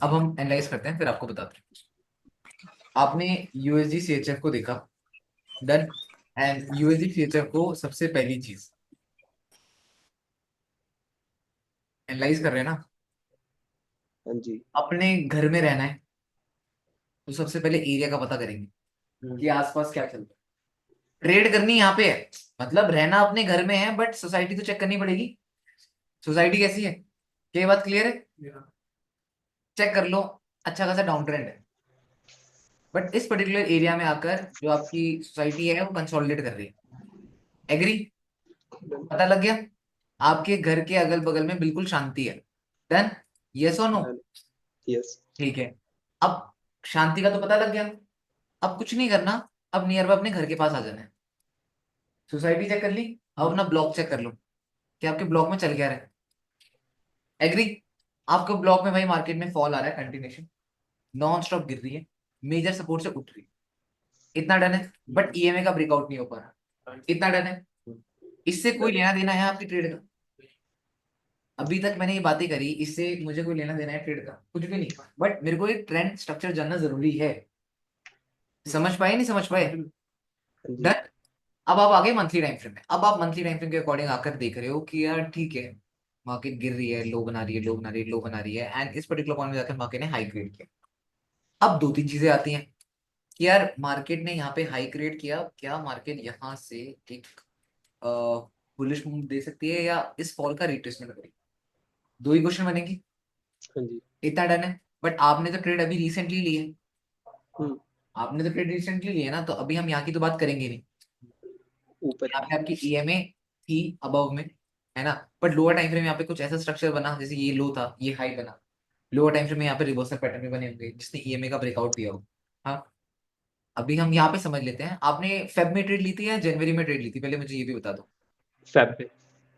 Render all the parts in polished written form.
अब हम एनालाइज करते हैं, फिर आपको बताते हैं। आपने यूएसडी सीएचएफ को देखा, डन। एंड यूएसडी सीएचएफ को सबसे पहली चीज एनालाइज कर रहे हैं ना, हाँ जी। अपने घर में रहना है तो सबसे पहले एरिया का पता करेंगे कि आसपास क्या चल रहा है। ट्रेड करनी यहाँ पे है, मतलब रहना अपने घर में है, बट सोसाइटी तो चेक करनी पड़ेगी। सोसाइटी कैसी है, क्या ये बात क्लियर है? चेक कर लो, अच्छा खासा डाउन ट्रेंड है। बट इस पर्टिकुलर एरिया में आकर जो आपकी सोसाइटी है वो कंसोलिडेट कर रही है। एग्री? पता लग गया? आपके घर के अगल बगल में बिल्कुल शांति है। डन। यस और नो? यस। ठीक है। अब शांति का तो पता लग गया। अब कुछ नहीं करना, अब नियर बाय अपने घर के पास आ जाना है। सोसाइटी चेक कर ली, अब अपना ब्लॉक चेक कर लो कि आपके ब्लॉक में चल क्या रहा है। एग्री? आपके ब्लॉक में भाई मार्केट में फॉल आ रहा है, कंटिन्यूशन नॉन स्टॉप गिर रही है, मेजर सपोर्ट से उठ रही है, इतना डन है। बट ईएमए का ब्रेकआउट नहीं हो पा रहा, इतना डन है। इससे कोई लेना देना है आपकी ट्रेड का? अभी तक मैंने ये बातें करी, इससे मुझे कोई लेना देना है ट्रेड का? कुछ भी नहीं। बट मेरे को एक ट्रेंड स्ट्रक्चर जानना जरूरी है। समझ पाए नहीं समझ पाए? हाँ जी। डन। अब आप आगे मंथली टाइम फ्रेम में, अब आप मंथली टाइम फ्रेम के अकॉर्डिंग आकर देख रहे हो कि यार ठीक है, मार्केट गिर रही है, लो बना रही है, लो बना रही है, लो बना रही है, एंड इस पर्टिकुलर पॉइंट में जाकर मार्केट ने हाई क्रिएट किया। अब दो तीन चीजें आती हैं कि यार मार्केट ने यहाँ पे हाई क्रिएट किया, क्या मार्केट यहाँ से एक बुलिश मूव दे सकती है या इस फॉल का रिट्रेसमेंट करेगी? दो ही क्वेश्चन बनेंगे। हाँ जी। इतना डन है। बट आपने तो ट्रेड अभी रिसेंटली ली है, हम्म। आपने तो ट्रेड रिसेंटली लिया ना, तो अभी हम यहाँ की तो बात करेंगे नहीं। ऊपर यहाँ की। पे आपकी ईएमए थी अबव में, है ना? बट लोअर टाइम फ्रेम यहाँ पे कुछ ऐसा स्ट्रक्चर बना, जैसे ये लो था, ये हाई बना। लोअर टाइम फ्रेम में यहाँ पे रिवर्सल पैटर्न भी बने होंगे जिसने ईएमए का ब्रेकआउट दिया हो। हाँ, अभी हम यहाँ पे समझ लेते हैं, आपने फेब में ट्रेड ली थी या जनवरी में ट्रेड ली थी, पहले मुझे ये भी बता दो। फैब पे।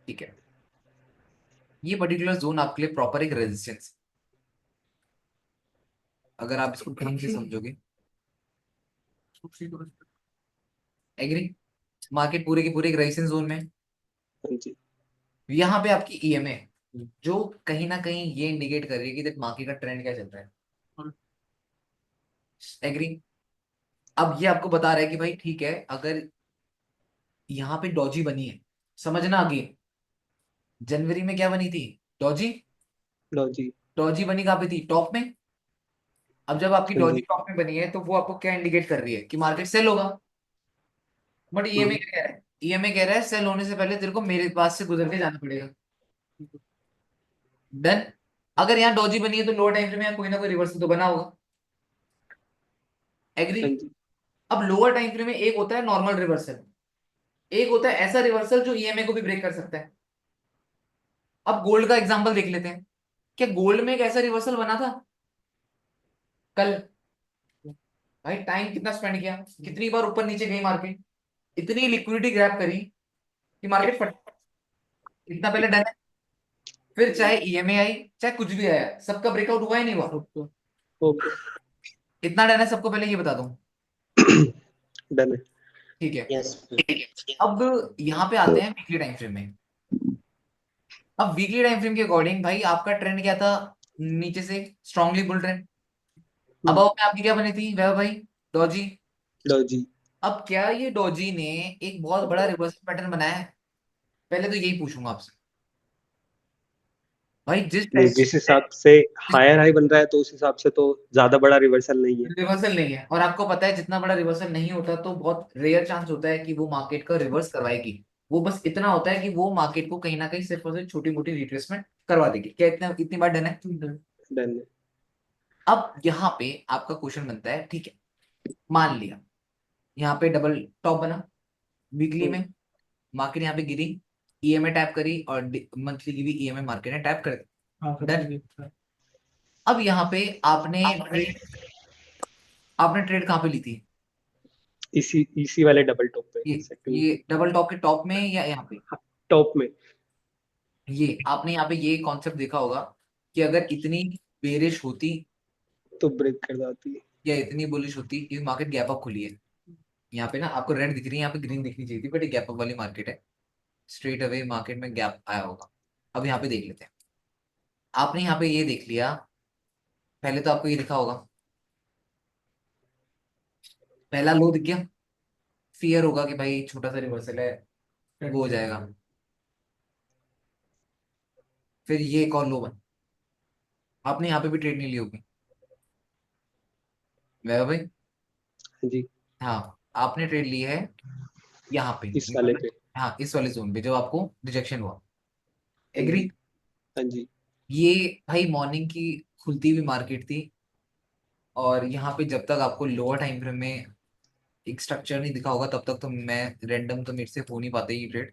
ठीक है। ये पर्टिकुलर जोन आपके लिए प्रॉपर एक रेजिस्टेंस, अगर आप इसको ढंग से समझोगे। एग्री? मार्केट पूरे के पूरे एक रेजिस्टेंस जोन में है। हाँ जी। यहाँ पे आपकी ईएमए जो कहीं ना कहीं ये इंडिकेट कर रही है कि मार्केट का ट्रेंड क्या चल रहा है। एग्री? अब ये आपको बता रहा है कि भाई ठीक है, अगर यहाँ पे डॉजी बनी है, समझना आगे, जनवरी में क्या बनी थी? डॉजी। लो जी। डॉजी बनी कहाँ पे थी? टॉप में। अब जब आपकी हाँ डॉजी जी। टॉप में बनी है तो वो आपको क्या इंडिकेट कर रही है कि मार्केट सेल होगा। बट ईएमए हम्म। क्या कह रहा है? ईएमए कह रहा है सेल होने से पहले तेरे को मेरे पास से गुजर के जाना पड़ेगा। डन। अगर यहाँ डॉजी बनी है तो लोअर टाइम फ्रेम में यहाँ कोई ना कोई रिवर्सल तो बना होगा। एग्री? हाँ जी। अब लोअर टाइम फ्रेम में एक होता है नॉर्मल रिवर्सल, एक होता है ऐसा रिवर्सल जो ईएमए को भी ब्रेक कर सकता है। अब गोल्ड का एग्जांपल देख लेते हैं। क्या गोल्ड में एक ऐसा रिवर्सल बना था कल? भाई टाइम कितना स्पेंड किया, कितनी बार ऊपर नीचे गई मार्केट, इतनी लिक्विडिटी ग्रैब करी कि मार्केट फट। इतना पहले डन है। फिर चाहे ईएमए आई, चाहे कुछ भी आया, सबका ब्रेकआउट हुआ ही नहीं हुआ। ओके। इतना डन है, सबको पहले ये बता दूं। डन है। ठीक है। यस। अब यहाँ पे आते हैं वीकली टाइम फ्रेम में। अब वीकली टाइम फ्रेम के अकॉर्डिंग भाई आपका ट्रेंड क्या था? नीचे से स्ट्रांगली बुल ट्रेंड। अब में आपकी क्या बनी थी वह भाई? डॉजी। लो जी। अब क्या ये डॉजी ने एक बहुत बड़ा रिवर्सल पैटर्न बनाया है? पहले तो यही पूछूंगा आपसे भाई, जिस नहीं, टाइप जिस हिसाब से हायर हाई बन रहा है तो उस हिसाब से तो ज्यादा बड़ा रिवर्सल नहीं है। रिवर्सल नहीं है, और आपको पता है जितना बड़ा रिवर्सल नहीं होता तो बहुत रेयर चांस होता है कि वो मार्केट का रिवर्स करवाएगी। वो बस इतना होता है कि वो मार्केट को कहीं ना कहीं सिर्फ और सिर्फ छोटी मोटी रिट्रेसमेंट करवा देगी। क्या इतना इतनी बार डन है? डन है। अब यहाँ पे आपका क्वेश्चन बनता है, ठीक है, मान लिया यहाँ पे डबल टॉप बना वीकली हम्म। में, मार्केट यहाँ पे गिरी, ईएमए टैप करी और मंथली की भी ईएमए मार्केट ने टैप कर दी। डन। अब यहाँ पे आपने ट्रेड कहाँ पे ली थी? इसी इसी वाले डबल टॉप पे ये सेकंड। ये डबल टॉप के टॉप में या यहाँ पे? टॉप में। ये आपने यहाँ पे ये कॉन्सेप्ट देखा होगा कि अगर इतनी बेरिश होती तो ब्रेक कर जाती है। या इतनी बुलिश होती, ये मार्केट गैप अप खुली है। यहाँ पे ना आपको रेड दिख रही है, यहाँ पे ग्रीन दिखनी चाहिए थी, बट ये गैप अप वाली मार्केट है। स्ट्रेट अवे मार्केट में गैप आया होगा। अब यहाँ पे देख लेते हैं। आपने यहाँ पे ये देख लिया पहले तो आपको ये दिखा होगा, पहला लो दिख गया, फियर होगा कि भाई छोटा सा रिवर्सल है, वो हो जाएगा। फिर ये एक और लो बन, आपने यहाँ पे भी ट्रेड नहीं ली होगी वैभव भाई। हाँ जी। हाँ, आपने ट्रेड ली है यहाँ पे, इस वाले पे। हाँ इस वाले जोन पे जब आपको रिजेक्शन हुआ। हाँ एग्री। जी। हाँ जी। ये भाई मॉर्निंग की खुलती हुई मार्केट थी, और यहाँ पे जब तक आपको लोअर टाइम फ्रेम में एक स्ट्रक्चर नहीं दिखा होगा तब तक तो मैं रैंडम तो मेरे से हो नहीं पाते ये ट्रेड।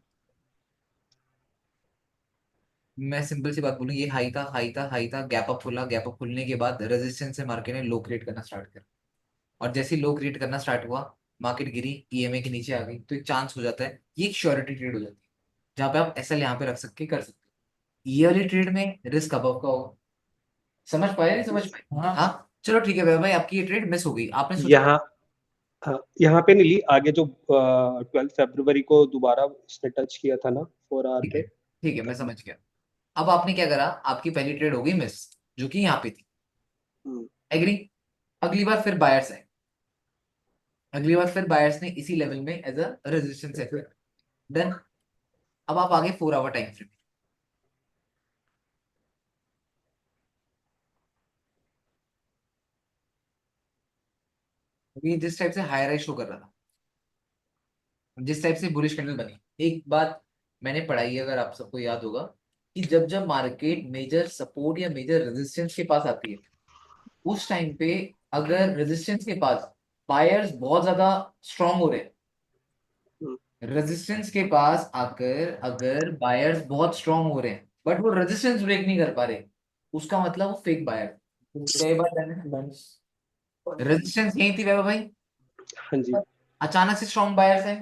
मैं सिंपल सी बात बोलूँ, ये हाई था, हाई था, हाई था, गैप अप खुला, गैप अप खुलने के बाद रेजिस्टेंस से मार्केट ने लो क्रिएट करना स्टार्ट किया, और जैसे ही लो क्रिएट करना स्टार्ट हुआ, मार्केट गिरी, ईएमए के नीचे आ गई, तो एक चांस हो जाता है, ये एक श्योरिटी ट्रेड हो जाती है जहाँ पे आप एसएल यहाँ पे रख सकते कर सकते हो। ये वाली ट्रेड में रिस्क अबव का होगा। समझ पाए नहीं समझ पाए? हाँ हाँ, चलो ठीक है भैया भाई, आपकी ये ट्रेड मिस हो गई, आपने सोचा। यहाँ, हाँ, यहाँ पे नहीं ली, आगे जो 12 फरवरी को दोबारा उसने टच किया था ना 4 आवर ठीक है, पे, ठीक है, मैं तभी। समझ गया। अब आपने क्या करा, आपकी पहली ट्रेड हो गई मिस, जो कि यहाँ पे थी। हम्म। एग्री। अगली बार फिर बायर्स आए, अगली बार फिर बायर्स ने इसी लेवल में एज अ रेजिस्टेंस सेट किया। डन। अब आप आगे 4 आवर टाइम फ्रेम। ये जिस टाइप से हाई राइज शो कर रहा था, जिस टाइप से बुलिश कैंडल बनी, एक बात मैंने पढ़ाई है, अगर आप सबको याद होगा, कि जब जब मार्केट मेजर सपोर्ट या मेजर रेजिस्टेंस के पास आती है, उस टाइम पे अगर रेजिस्टेंस के पास बायर्स बहुत ज्यादा स्ट्रांग हो रहे हैं, हम्म। रेजिस्टेंस के पास आकर अगर बायर्स बहुत स्ट्रांग हो रहे हैं बट वो रेजिस्टेंस ब्रेक नहीं कर पा रहे, उसका मतलब वो फेक बायर। कई बार रेजिस्टेंस यही थी वैभव भाई, हाँ जी। अचानक से स्ट्रांग बायर्स है,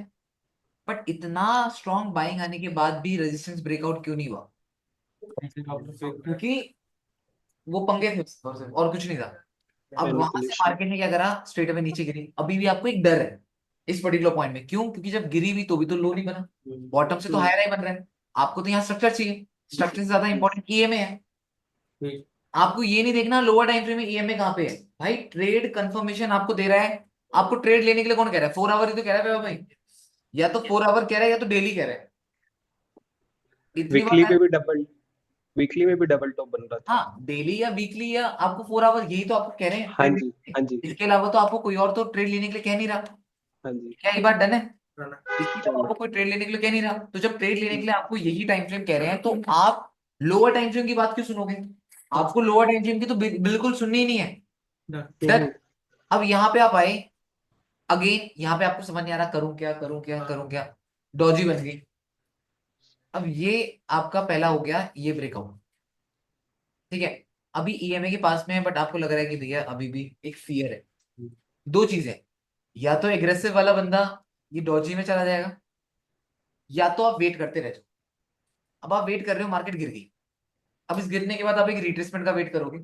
बट इतना स्ट्रांग बाइंग आने के बाद भी रेजिस्टेंस ब्रेकआउट क्यों नहीं हुआ? क्योंकि वो पंगे थे उसके, और कुछ नहीं था। अब वहां से मैनिपुलेशन। मार्केट ने क्या करा, स्ट्रेट अवे नीचे गिरी, अभी भी आपको एक डर है इस पर्टिकुलर पॉइंट में, क्यों? क्योंकि जब गिरी भी तो भी तो लो नहीं बना, बॉटम से तो हम्म। हायर ही बन रहा है। आपको तो यहाँ स्ट्रक्चर चाहिए, स्ट्रक्चर से ज्यादा इंपॉर्टेंट ईएमए है। आपको ये नहीं देखना लोअर टाइम फ्रेम में ईएमए कहाँ पे है, भाई ट्रेड कंफर्मेशन आपको दे रहा है। आपको ट्रेड लेने के लिए कौन कह रहा है? 4 आवर ही तो कह रहा है भाई, या तो 4 आवर कह रहा है या तो डेली कह रहा है। इतनी वीकली बार। पे भी डबल, वीकली में भी डबल टॉप बन रहा था। हाँ, डेली या वीकली या आपको 4 आवर, यही तो आपको कह रहे हैं हाँ ट्रेड जी। लेने के हाँ लिए। जी। इसके अलावा तो आपको कोई और तो ट्रेड लेने के लिए कह नहीं रहा। हाँ जी। क्या ये बात डन है? इसके अलावा डन। आपको कोई ट्रेड लेने के लिए कह नहीं रहा, तो जब ट्रेड लेने के लिए आपको यही टाइम फ्रेम कह रहे हैं, तो आप लोअर टाइम फ्रेम की बात क्यों सुनोगे? आपको लोअर टाइम फ्रेम की तो बिल्कुल सुननी ही नहीं है। डन। हम्म। अब यहाँ पे आप आए, अगेन यहाँ पे आपको समझ नहीं आ रहा, करूं क्या करूं क्या करूं क्या, डॉजी बन गई। अब ये आपका पहला हो गया ये ब्रेकआउट, ठीक है। अभी ईएमए के पास में है, बट आपको लग रहा है कि भैया अभी भी एक फियर है। दो चीजें, या तो एग्रेसिव वाला बंदा ये डॉजी में चला जाएगा, या तो आप वेट करते रह जाओ। अब आप वेट कर रहे हो, मार्केट गिर गई, अब इस गिरने के बाद आप एक रिट्रेसमेंट का वेट करोगे,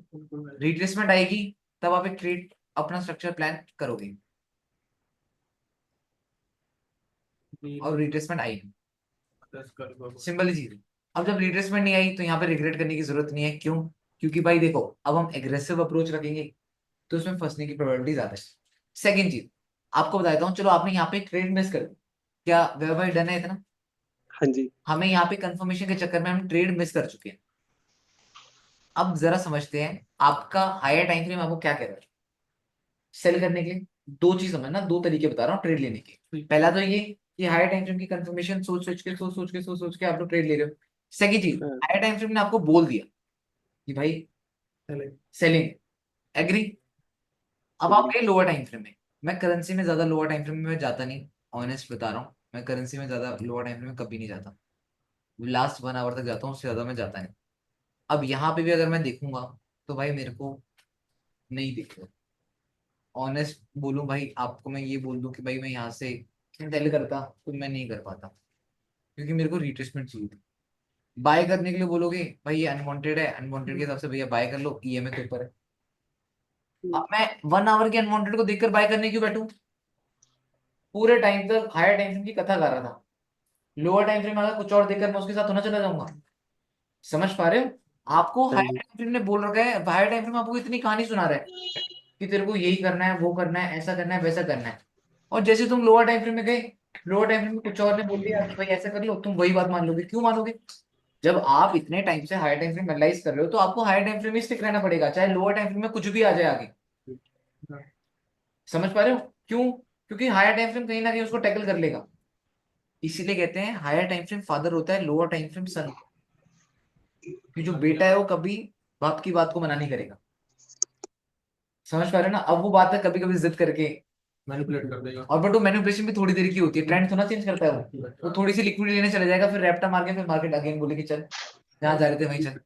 रिट्रेसमेंट आएगी, तब आप एक ट्रेड अपना स्ट्रक्चर प्लान करोगे, और रिट्रेसमेंट आएगी, सिंपल चीज है। अब जब रिट्रेसमेंट नहीं आई तो यहाँ पे रिग्रेट करने की जरूरत नहीं है, क्यों? क्योंकि भाई देखो, अब हम एग्रेसिव अप्रोच रखेंगे तो उसमें फंसने की प्रोबेबिलिटी ज्यादा है। सेकंड चीज आपको बता देता हूँ, चलो आपने यहाँ पे ट्रेड मिस कर दी, क्या व्यवहार डन है इतना? हाँ जी। हमें यहाँ पे कंफर्मेशन के चक्कर में हम ट्रेड मिस कर चुके हैं। अब जरा समझते हैं आपका हायर टाइम फ्रेम आपको क्या कह रहा है सेल करने के लिए। दो चीज समझना, दो तरीके बता रहा हूँ ट्रेड लेने के। पहला तो ये कि हायर टाइम फ्रेम की कंफर्मेशन सोच सोच के आप लोग ट्रेड ले रहे हो। सेकंड चीज, हाँ। हायर टाइम फ्रेम ने आपको बोल दिया कि भाई सेलिंग। एग्री। अब आप एग्री। गए लोअर टाइम फ्रेम में। मैं करेंसी में ज्यादा लोअर टाइम फ्रेम में जाता नहीं, ऑनेस्ट बता रहा हूँ, मैं करेंसी में ज्यादा लोअर टाइम फ्रेम में कभी नहीं जाता। लास्ट 1 आवर तक जाता हूँ, उससे ज्यादा मैं जाता नहीं। अब यहाँ पे भी अगर मैं देखूंगा तो भाई मेरे को नहीं दिखेगा। ऑनेस्ट बोलूं भाई आपको, मैं ये बोल दूं कि भाई मैं यहाँ से सेल करता तो मैं नहीं कर पाता, क्योंकि मेरे को रिट्रेसमेंट चाहिए थी। बाय करने के लिए बोलोगे भाई ये अनवांटेड है, अनवांटेड के हिसाब से भैया बाय कर लो, ईएमए के ऊपर है। अब मैं 1 आवर के अनवांटेड को देखकर बाय करने क्यों बैठूं? पूरे टाइम तक हायर टाइम फ्रेम की कथा कर रहा था, लोअर टाइम फ्रेम अगर कुछ और देखकर मैं उसके साथ होना चला जाऊंगा। समझ पा रहे हो? आपको हाँ हायर जी। टाइम फ्रेम ने बोल रखा है, हायर टाइम फ्रेम आपको इतनी कहानी सुना रहा है कि तेरे को यही करना है, वो करना है, ऐसा करना है, वैसा करना है। और जैसे तुम लोअर टाइम फ्रेम में गए, लोअर टाइम फ्रेम में कुछ और ने बोल दिया कि भाई ऐसा कर लो, तुम वही बात मान लोगे। क्यों मानोगे? जब आप इतने टाइम से हायर टाइम फ्रेम एनालाइज कर रहे हो तो आपको हायर टाइम फ्रेम में स्टिक रहना पड़ेगा, चाहे लोअर टाइम फ्रेम में कुछ भी आ जाए आगे। समझ पा रहे हो? क्यों? क्योंकि हायर टाइम फ्रेम कहीं ना कहीं उसको टैकल कर लेगा। इसीलिए कहते हैं हायर टाइम फ्रेम फादर होता है, लोअर टाइम फ्रेम सन। कि जो बेटा है वो कभी बाप की बात को मना नहीं करेगा। समझ पा रहे हो ना? अब वो बात है कभी कभी जिद करके मैनिपुलेट कर देगा, और बट वो मैनिपुलेशन भी थोड़ी देर की होती है, ट्रेंड थोड़ा चेंज करता है वो थोड़ी सी लिक्विड लेने चले जाएगा, फिर रैप्टा मार के फिर मार्केट अगेन बोले कि चल जहाँ जा रहे थे वहीं चल।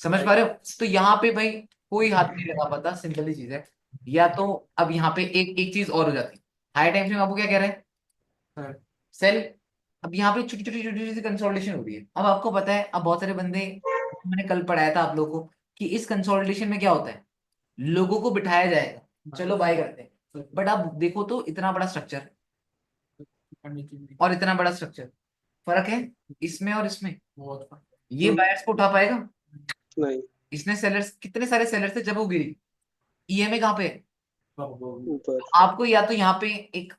समझ पा रहे हो? तो यहाँ पे भाई कोई हाथ नहीं लगा पाता, सिंपल सी चीज है। या तो अब यहाँ पे एक एक चीज और हो जाती है। हाई टाइम फ्रेम आपको क्या कह रहे हैं? सेल। अब यहाँ पे छोटी छोटी छोटी सी कंसोलिडेशन हो रही है। अब आपको पता है, अब बहुत सारे बंदे, मैंने कल पढ़ाया था आप लोगों को कि इस कंसोलिडेशन में क्या होता है, लोगों को बिठाया जाएगा, चलो बाय करते हैं। बट आप देखो तो इतना बड़ा स्ट्रक्चर और इतना बड़ा स्ट्रक्चर, फर्क है इसमें और इसमें। ये हम्म, बायर्स को उठा पाएगा? नहीं। इसने सेलर्स, कितने सारे सेलर्स थे जब वो गिरी। ईएमए कहाँ पे है? ऊपर। आपको या तो यहाँ पे एक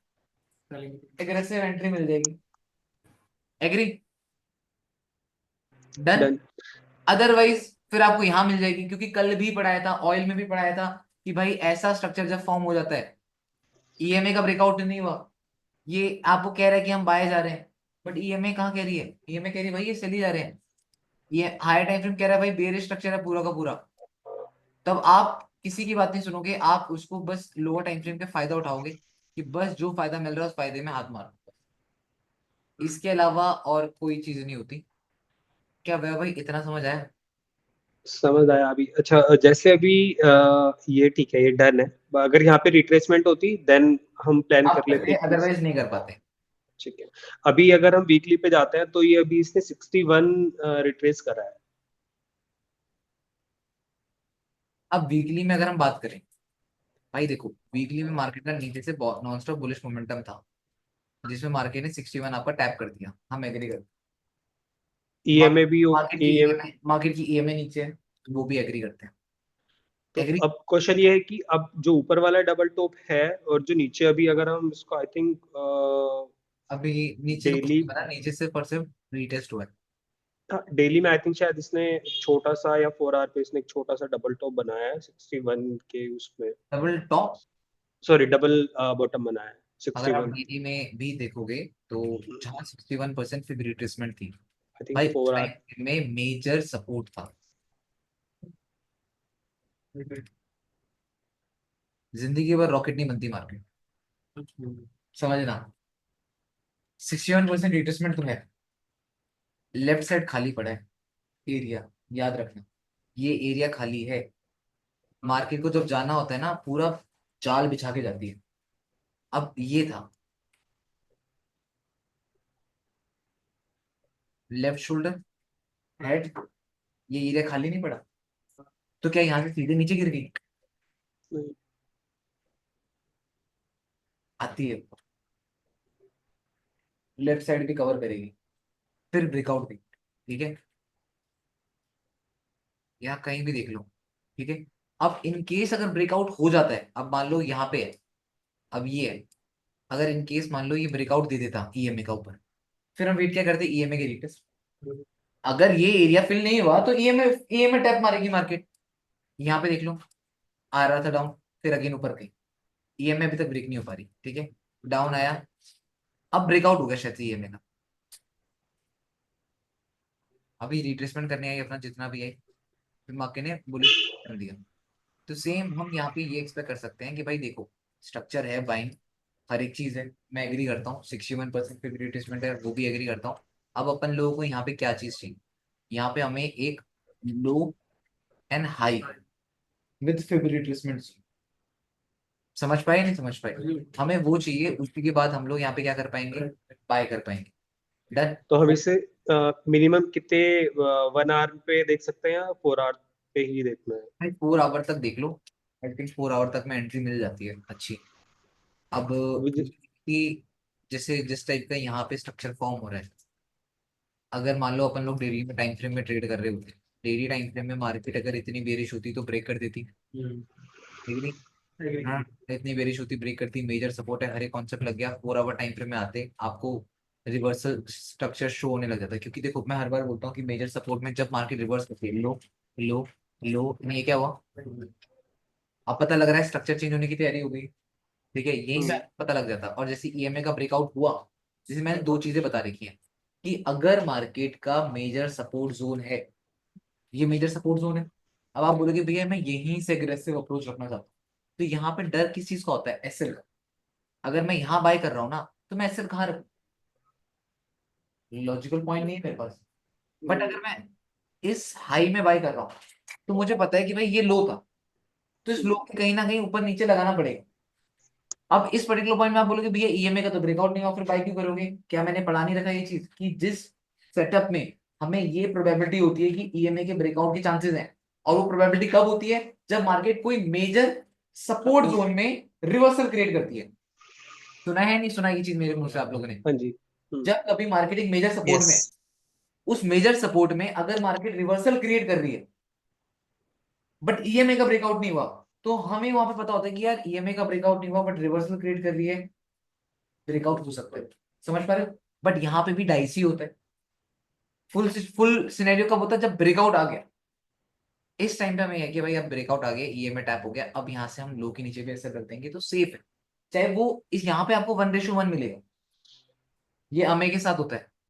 एग्रेसिव एंट्री मिल जाएगी, एग्री, डन। डन। अदरवाइज फिर आपको यहां मिल जाएगी, क्योंकि कल भी पढ़ाया था, ऑयल में भी पढ़ाया था कि भाई ऐसा स्ट्रक्चर जब फॉर्म हो जाता है, ईएमए का ब्रेकआउट नहीं हुआ, ये आपको कह रहा है कि हम बाय जा रहे हैं, बट ईएमए कहाँ कह रही है? ईएमए कह रही है भाई ये चली जा रहे हैं। ये हायर टाइम फ्रेम कह रहा है भाई बेयर स्ट्रक्चर है पूरा का पूरा। तब आप किसी की बात नहीं सुनोगे, आप उसको बस लोअर टाइम फ्रेम का फायदा उठाओगे कि बस जो फायदा मिल रहा है उस फायदे में हाथ मारो। इसके अलावा और कोई चीज नहीं होती। क्या वह भाई इतना समझ आया? समझ आया अभी। अच्छा, जैसे अभी ये ठीक है, ये डन है। अगर यहाँ पे रिट्रेसमेंट होती देन हम प्लान आप कर लेते करते, कि अदरवाइज नहीं कर पाते। ठीक है। अभी अगर हम वीकली पे जाते हैं तो ये अभी इसने 61 रिट्रेस करा है। अब वीकली में अगर हम बात करें, भाई देखो वीकली में मार्केट का नीचे से नॉन स्टॉप बुलिश मोमेंटम था, जिसमें मार्केट ने 61 आपका टैप कर दिया, हम एग्री करते हैं। ईएमए भी हो, मार्केट की ईएम। ईएमए, मार्केट की ईएमए नीचे है, वो भी एग्री करते हैं। तो एग्री। अब क्वेश्चन ये है कि अब जो ऊपर वाला डबल टॉप है और जो नीचे अभी अगर हम इसको आई थिंक अभी नीचे तो कुछ डेली, नहीं बना, नीचे से पर सिर्फ रीटेस्ट हुआ है। डेली में आई थिंक शायद इसने छोटा सा या 4 आवर पे इसने एक छोटा सा डबल टॉप बनाया है 61 के उसमें। Double top. Sorry, double bottom बनाया है अगर आप 61। डेली में भी देखोगे तो जहाँ 61% फिर रिट्रेसमेंट थी, आई थिंक भाई उस 4 आवर। टाइम में मेजर सपोर्ट था। जिंदगी भर रॉकेट नहीं बनती मार्केट, समझना। 61% रिट्रेसमेंट तुम्हें, लेफ्ट साइड खाली पड़ा है एरिया, याद रखना, ये एरिया खाली है। मार्केट को जब जाना होता है ना, पूरा जाल बिछा के जाती है। अब ये था लेफ्ट शोल्डर, हेड, ये एरिया खाली नहीं पड़ा, तो क्या यहाँ से सीधे नीचे गिर गई? आती है, लेफ्ट साइड भी कवर करेगी, फिर ब्रेकआउट भी, ठीक है, यहाँ कहीं भी देख लो, ठीक है। अब इन केस अगर ब्रेकआउट हो जाता है, अब मान लो यहाँ पे है, अब ये है, अगर इन केस मान लो ये ब्रेकआउट दे देता ईएमए का ऊपर, फिर हम वेट क्या करते? ईएमए के रिटेस्ट। अगर ये एरिया फिल नहीं हुआ तो ईएमए, ईएमए टैप मारेगी मार्केट। यहाँ पे देख लो, आ रहा था डाउन, फिर अगेन ऊपर गई, ईएमए अभी तक ब्रेक नहीं हो पा रही, ठीक है। डाउन आया, अब ब्रेकआउट हो गया शायद ईएमए का, अभी रिट्रेसमेंट करने आई अपना जितना भी है, फिर मार्केट ने बुलिश कर दिया। तो सेम हम यहाँ पे ये एक्सपेक्ट कर सकते हैं कि भाई देखो, स्ट्रक्चर है, बाइंग, हर एक चीज है, मैं एग्री करता हूँ, 61% पे रिट्रेसमेंट है, वो भी एग्री करता हूँ। अब अपन लोगों को यहाँ पे क्या चीज चाहिए? यहाँ पे हमें एक low and high with fib retracement. समझ पाए नहीं समझ पाए? हमें वो चाहिए, उसी के बाद हम लोग यहाँ पे क्या कर पाएंगे? बाय कर पाएंगे। डन। तो हम इसे मिनिमम कितने 1 आवर पे देख सकते हैं या 4 आवर पे ही देखना है? भाई 4 आवर तक देख लो, आई थिंक 4 आवर तक में एंट्री मिल जाती है अच्छी। अब विद। कि जैसे जिस टाइप का यहाँ पे स्ट्रक्चर फॉर्म हो रहा है, अगर मान लो अपन लोग डेली में टाइम फ्रेम में ट्रेड कर रहे होते, डेली टाइम फ्रेम में मार्केट अगर इतनी बेरिश होती तो ब्रेक कर देती, ठीक नहीं? एग्री। हाँ, इतनी बेरिश होती ब्रेक करती, मेजर सपोर्ट है, हर एक कॉन्सेप्ट लग गया, 4 आवर टाइम फ्रेम में आते आपको रिवर्सल स्ट्रक्चर शो होने लग जाता है। क्योंकि देखो मैं हर बार बोलता हूँ कि मेजर सपोर्ट में जब मार्केट रिवर्स करती है, लो लो लो, ये क्या हुआ? अब पता लग रहा है स्ट्रक्चर चेंज होने की तैयारी हो गई, ठीक है, यही से पता लग जाता। और जैसे ईएमए का ब्रेकआउट हुआ, जैसे मैंने दो चीजें बता रखी हैं कि अगर मार्केट का मेजर सपोर्ट जोन है, ये मेजर सपोर्ट जोन है, अब आप बोलोगे भैया मैं यहीं से एग्रेसिव अप्रोच रखना चाहता हूँ, तो यहाँ पे डर किस चीज का होता है? एसएल का। अगर मैं यहाँ बाय कर रहा हूँ ना, तो मैं एसएल कहाँ रखूँ? लॉजिकल पॉइंट नहीं है मेरे पास। बट अगर मैं इस हाई में बाय कर रहा हूँ, तो मुझे पता है कि भाई ये लो था, तो इस लो के कहीं ना कहीं ऊपर नीचे लगाना पड़ेगा। अब इस पर्टिकुलर पॉइंट में आप बोलोगे भैया ईएमए का तो ब्रेकआउट नहीं हुआ, फिर बाय क्यों करोगे? क्या मैंने पढ़ा नहीं रखा ये चीज कि जिस सेटअप में हमें ये प्रोबेबिलिटी होती है कि ईएमए के ब्रेकआउट के चांसेस हैं, और वो प्रोबेबिलिटी कब होती है? जब मार्केट कोई मेजर सपोर्ट जोन में रिवर्सल क्रिएट करती है। सुना है नहीं सुना ये चीज मेरे मुंह से आप लोगों ने? हाँ जी। जब कभी मार्केट एक मेजर सपोर्ट यस। में है, उस मेजर सपोर्ट में अगर मार्केट रिवर्सल क्रिएट कर रही है बट ईएमए का ब्रेकआउट नहीं हुआ, तो हमें वहां पे पता होता है कि यार ईएमए का ब्रेकआउट नहीं हुआ बट रिवर्सल क्रिएट कर रही है, ब्रेकआउट हो सकता है। समझ पा रहे हो? बट यहाँ पे भी डाइसी होता है। फुल फुल सिनेरियो कब होता है? जब ब्रेकआउट आ गया। इस टाइम पे हमें है कि भाई अब ब्रेकआउट आ गया, ईएमए टैप हो गया, अब यहाँ से हम लो के नीचे भी ऐसे कर देंगे तो सेफ है। चाहे वो इस यहाँ पे आपको 1:1 मिलेगा, ये अमे के साथ होता है।